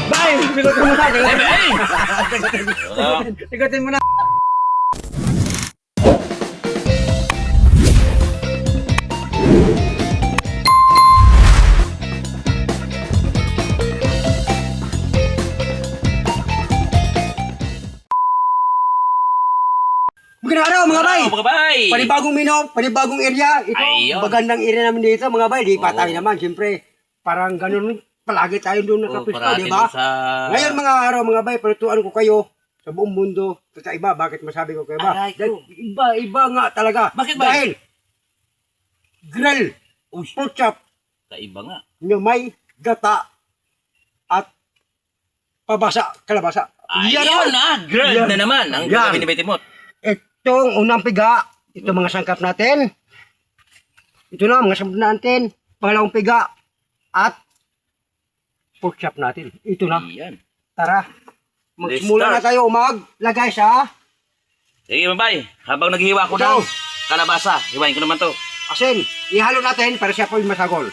Bay! Sigutin mo na! Ay! Sigutin mo na! Magandang araw mga bay! Mga bay! Panibagong minop, panibagong area. Ito, Ayun. magandang area namin dito mga bay. Di pa Oo. tayo naman, siyempre. Parang ganun, palagi tayo doon nakapisto, di ba? Ngayon mga araw mga bay, palutuan ko kayo sa buong mundo. Kakaiba, bakit masabi ko kayo ba? Aray ko. Iba nga talaga. Bakit ba? Dahil, grill, Uy, pork chop, kaiba nga. na may gata, at pabasa, kalabasa. Ayun na! Girl Yan. na naman ang Yan. gagawin ni Betty Mot. Itong unang piga, ito mga sangkap natin. Ito na, mga sangkap natin. Pangalawang piga, at pork chop natin. Ito na. Yan. Tara. Let's Magsimula na start. tayo maglagay sa Sige mga bay, habang naghihiwa ko Ito. ng kalabasa, hiwain ko naman to. asin. Ihalo natin para siya po yung masagol.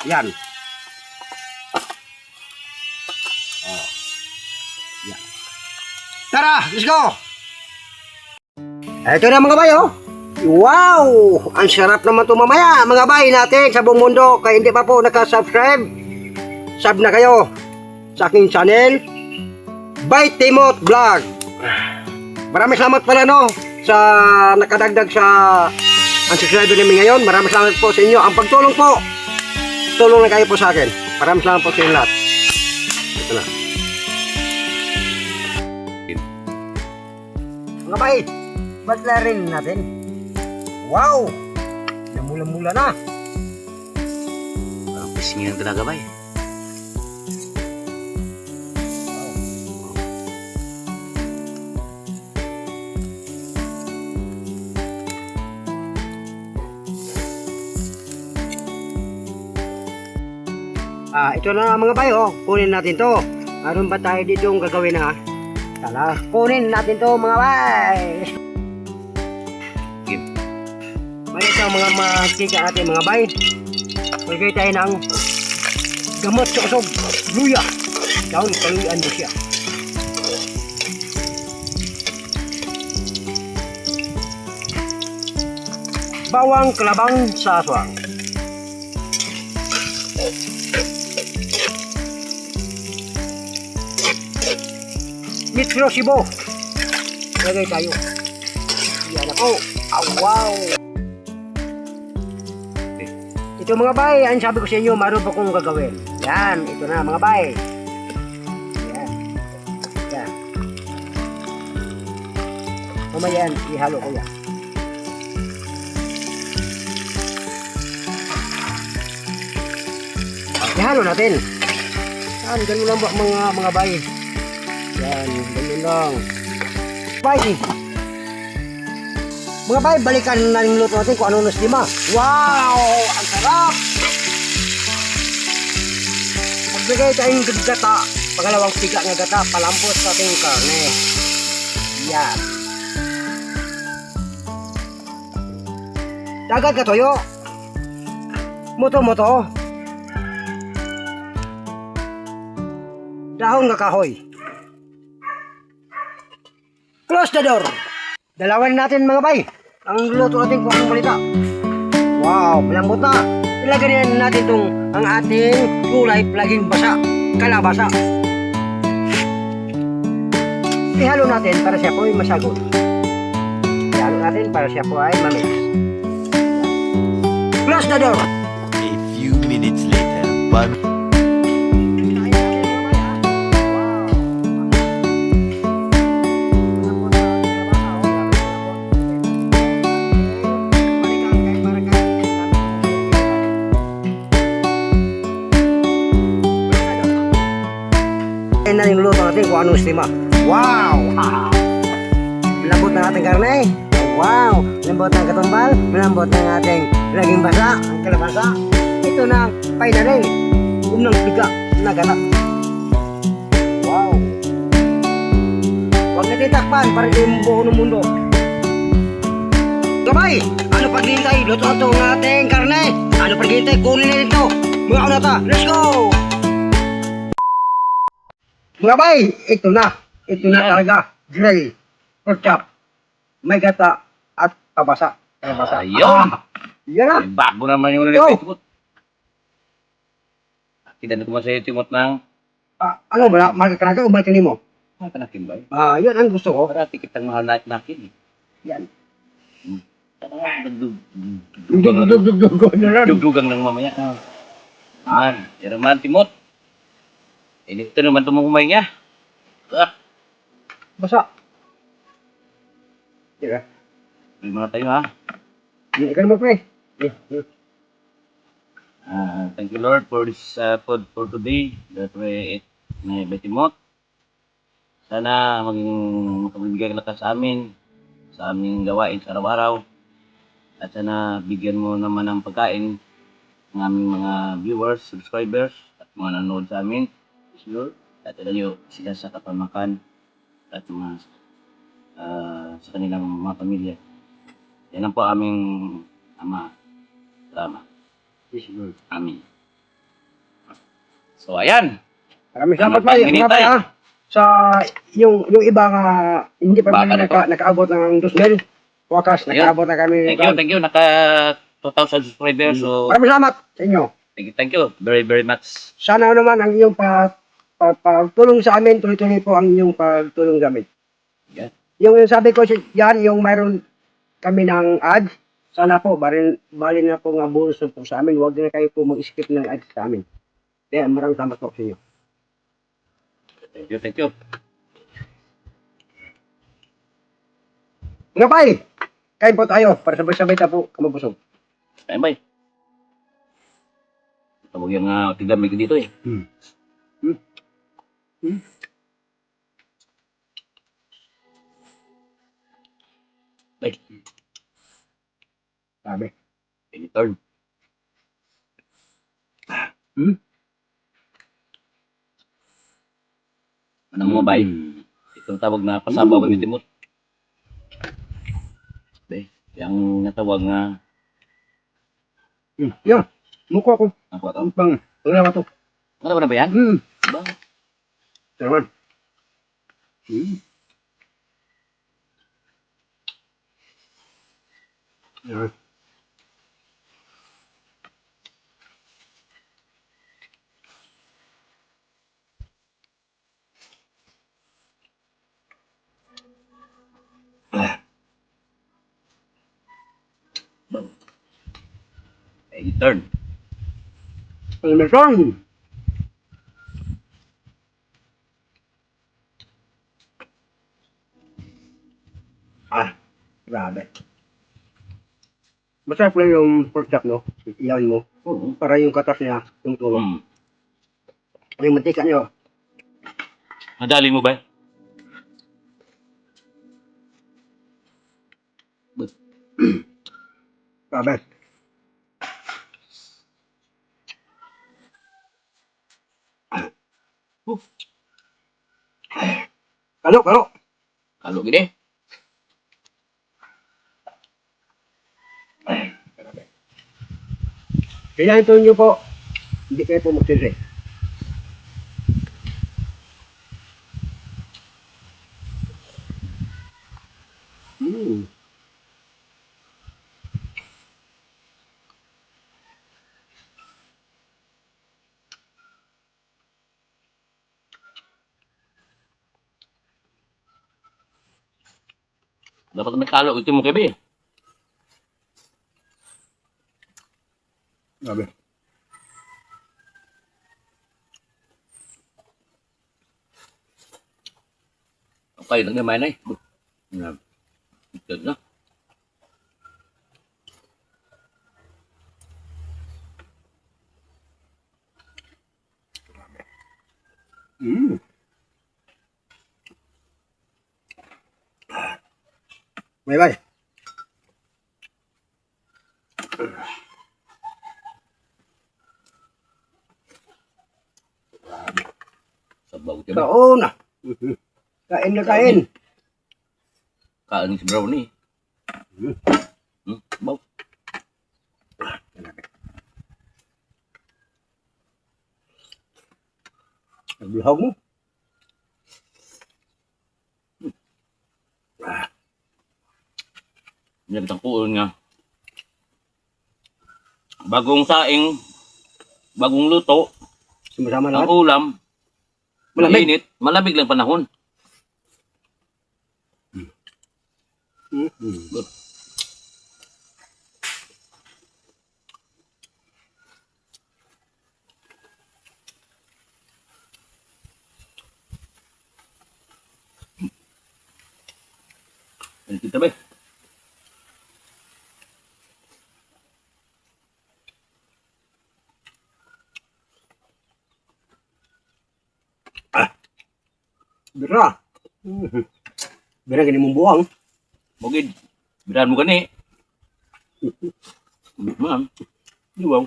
Yan. Oh. Yan. Tara, let's go! Ito na mga bay, oh. Wow! Ang sarap naman ito mamaya, mga bay natin sa buong mundo. Kaya hindi pa po nakasubscribe, sub na kayo sa aking channel, By Timot Vlog. Maraming salamat pala no sa nakadagdag sa ang subscriber namin ngayon. Maraming salamat po sa inyo. Ang pagtulong po, tulong na kayo po sa akin. Maraming salamat po sa inyo lahat. Ito na. Mga bay, ba't na rin natin? Wow! Namula-mula na. Ang pisngi ng talaga bay. Ito na mga bay, oh. Kunin natin to. Meron ba tayo dito yung gagawin ha? Tala, kunin natin to mga bay. Game. May ito mga mantika natin mga bay. Magigay tayo ng gamot sa usog. Luya. Daon, kaluyaan mo siya. Bawang kalabang sa aswang. Mitro Sibo. Lagay tayo. Yan ako. Oh, wow. Ito mga bay, ang sabi ko sa inyo, meron pa kong gagawin. Yan, ito na mga bay. Yan. Yan. Kumayan, ihalo ko yan. Ihalo natin. Yan, ganun lang ba mga bay. Yan, ganun lang. Bay, mga bay, balikan na yung luto natin kung ano nas lima. Wow! Ang sarap! Magbigay tayong gata. Pangalawang piga ng gata, palambot sa ating karne. Yan. Dagat ka toyo. Moto-moto. Dahon nga kahoy. Close the door. Dalawan natin mga bay. Ang luto natin kung anong balita. Wow, malambot na. Ilagay natin itong ang ating gulay laging basa. Kalabasa. Ihalo natin para siya po ay masagot. Ihalo natin para siya po ay mamix. Close the door. A few minutes later, one. Na yung luto natin kung anong stima. Wow! Lambot ng ating karne. Wow! Lambot ng katumbal. Lambot ng ating laging basa. Ang kalabasa. Ito na finally. Unang piga na gata. Wow! Huwag natin takpan para di buo ng mundo. Gabay! Ano paghihintay? Luto na ito ng ating karne. Ano paghihintay? Kunin na ito. Mga unata. Let's go! Mga bay, ito na. Ito na Yan. talaga. Grill. Pork chop. May gata at pabasa. Pabasa. Ayun. Yan na. Ay, bago naman yung Yo. ulit timot. Tinanong ko man sa'yo timot ng Ano ba? Magkakaraga o matinin mo? mga panakin ba? Yan ang gusto ko. Para tikit ang mahal natin. Yan. Dugdugang Dugdug. ng mamaya. Man, yan naman timot. Ito naman tumumumay niya. Basa. Diba? May mga tayo ha. Ikaw mo pre. Thank you Lord for this food for today that we eat na Betimot. Sana maging makabigbigay ka sa amin sa aming gawain sa araw-araw. At sana bigyan mo naman ng pagkain ng aming mga viewers, subscribers at mga nanonood sa amin. Sure. At alayo sila sa kapamakan at mga sa kanilang mga pamilya. Yan ang po aming ama. Salamat. Amin. So, ayan. Maraming salamat pa. Mga Hinintay. bay sa yung iba nga hindi pa Baka naman na to. nakaabot ng 2,000. Wakas, Ayun. nakaabot na kami. Thank you. Naka 2,000 subscribers. So, Maraming salamat sa inyo. thank you very, very much. Sana naman ang inyong pagtulong sa amin, tuloy-tuloy po ang inyong pagtulong sa amin. Yan. Yung sabi ko yan, yung mayroon kami ng ads, sana po, bali na po nga bonus po sa amin. Huwag na kayo po mag-skip ng ads sa amin. Kaya maraming salamat po sa inyo. Thank you. Mga bay, kain po tayo para sabay-sabay tayo po kamabusog. Bye bye. Tawag yung tiglamig dito eh. Bye. Sabi. Any turn. Ano mo ba? Itong tawag na pasabaw ng timot. Yung natawag nga Yan, mukha ko. ako to. Ang pang, wala to. Ano ba na ba yan? Ba? Naman. Yan. Any turn. Ang meron. Grabe. Masarap lang yung pork chop, no? Iyan mo. Para yung katas niya, yung tulong. Yung mantika niyo. Nadali mo ba? Grabe. Kalo. Kalo gini. Kailangan ito nyo po. Hindi kayo po magsisi. Dapat may kalo ito mo kebe. Grabe. Okay lang naman eh. Ito na. Bye-bye. Sabaw kebe. Kaon na. Kain na kain. Kain si brownie. Sabaw. Naglihog mo. Nagtangkuon nga. Bagong saing, bagong luto, Sumasama ang lahat. ulam, Malamig. mainit, malamig lang panahon. Mm-hmm. Yan kita ba? Bira. Mhm. Bira gini mong buwang. Bugid. Birahan mo gani. Ma'am. Di ba?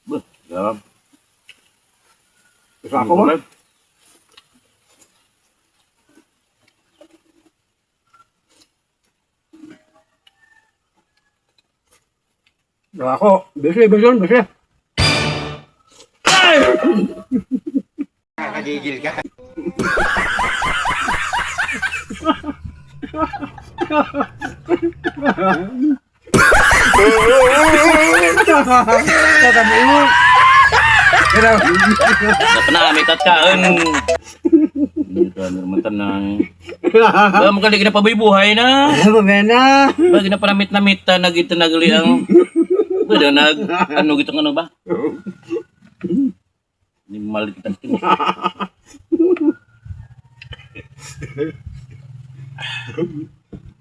Bah, sarap. Gusto ako mo. Gusto ako. Bisi, bisi, bisi. Nakagigil ka. Dapat na, may tatkaan. Mantan na. Ba, magaling na pabibuhay na. Mamena. Ba, ginapanamit-namit na nagito nagali ang. Ba, ano gitong ano ba? Hindi mo malit kita.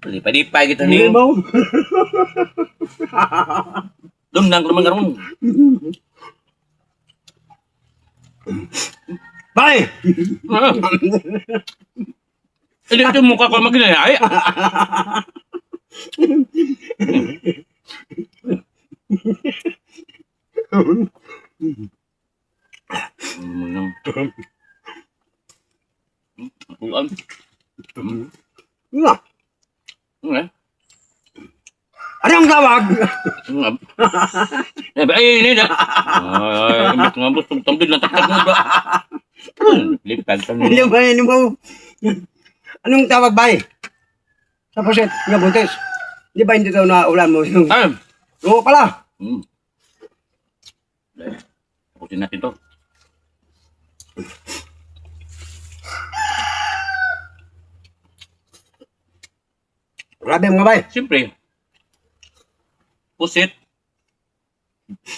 Padi-padi kita Hindi ni. mo. Dumnang naman karon. Bye! Hindi ito mukha ko maginayay. Puan. Nga. Eh. Anong tawag? Ay, ini na. Ay, imbis nga bus, tamdil na takot mo ba? Lipad ka mo. Hindi ba, hindi mo. Anong tawag ba sa pusit nga buntis? Di ba hindi daw na ulan mo yung... Ay, Oo pala. tapusin natin to. Grabe mga bay. Siyempre, pusit,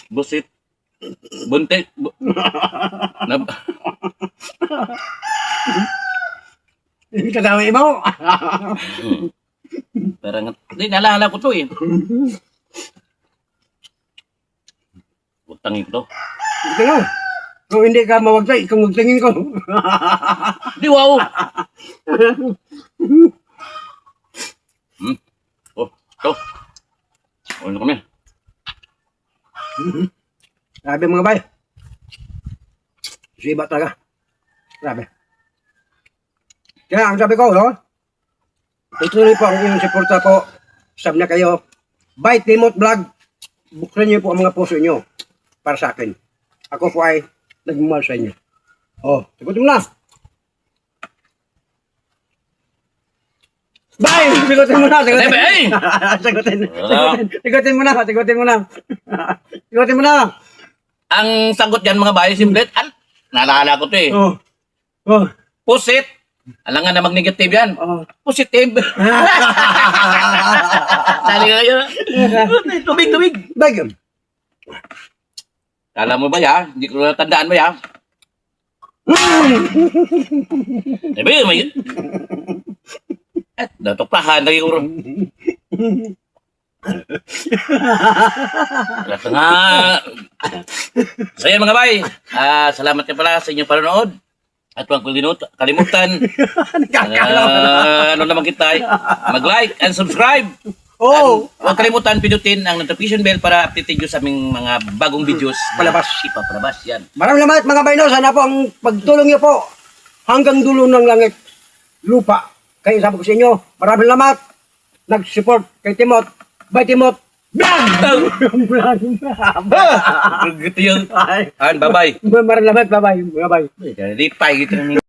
busit, buntit, na, Hindi ka daw ibaw. parang, hindi, naalala ko to eh. Utangin ko to. Ito na. Kung hindi ka mawagtay, ikaw magtingin ko. Di wow! Oh, to. Ano kami? Grabe mga bay. Siba talaga. Grabe. Kaya ang sabi ko, no? Ituloy po ang inyong suporta po. Sab na kayo. Bite Timot Vlog. Buksan niyo po ang mga puso niyo para sa akin. Ako po ay nagmamahal sa inyo. Oh, sagutin mo na. Bye! Sagutin mo na, sagutin. Ay! Sagutin. Sagutin mo na, sagutin mo na. Sagutin mo na. Ang sagot yan mga bahay, simple. Naalala ko to eh. Oh. Oh. Pusit. Alam nga na mag-negative yan. Oh. Positive. Sali ka kayo. Tubig, tubig. Bagam. Kala mo ba ya? Hindi ko natandaan ba ya? Sabi, may... Natuklahan lagi ko rin. Lahat nga. So yan mga bay. Salamat ka pala sa inyong panonood. At huwag kalimutan. Ano naman kita, mag-like and subscribe. Oh. Huwag kalimutan pinutin ang notification bell para updated nyo sa aming mga bagong videos. Palabas. Palabas yan. Maraming salamat mga bayno. Sana po ang pagtulong niyo po hanggang dulo ng langit lupa. Kaya sabi ko sa inyo, maraming salamat. Nag-support kay Timot. Bye Timot Gitu yung. An, bye-bye. Maralamat, bye-bye. Bye-bye. Jadi pay gitu nih.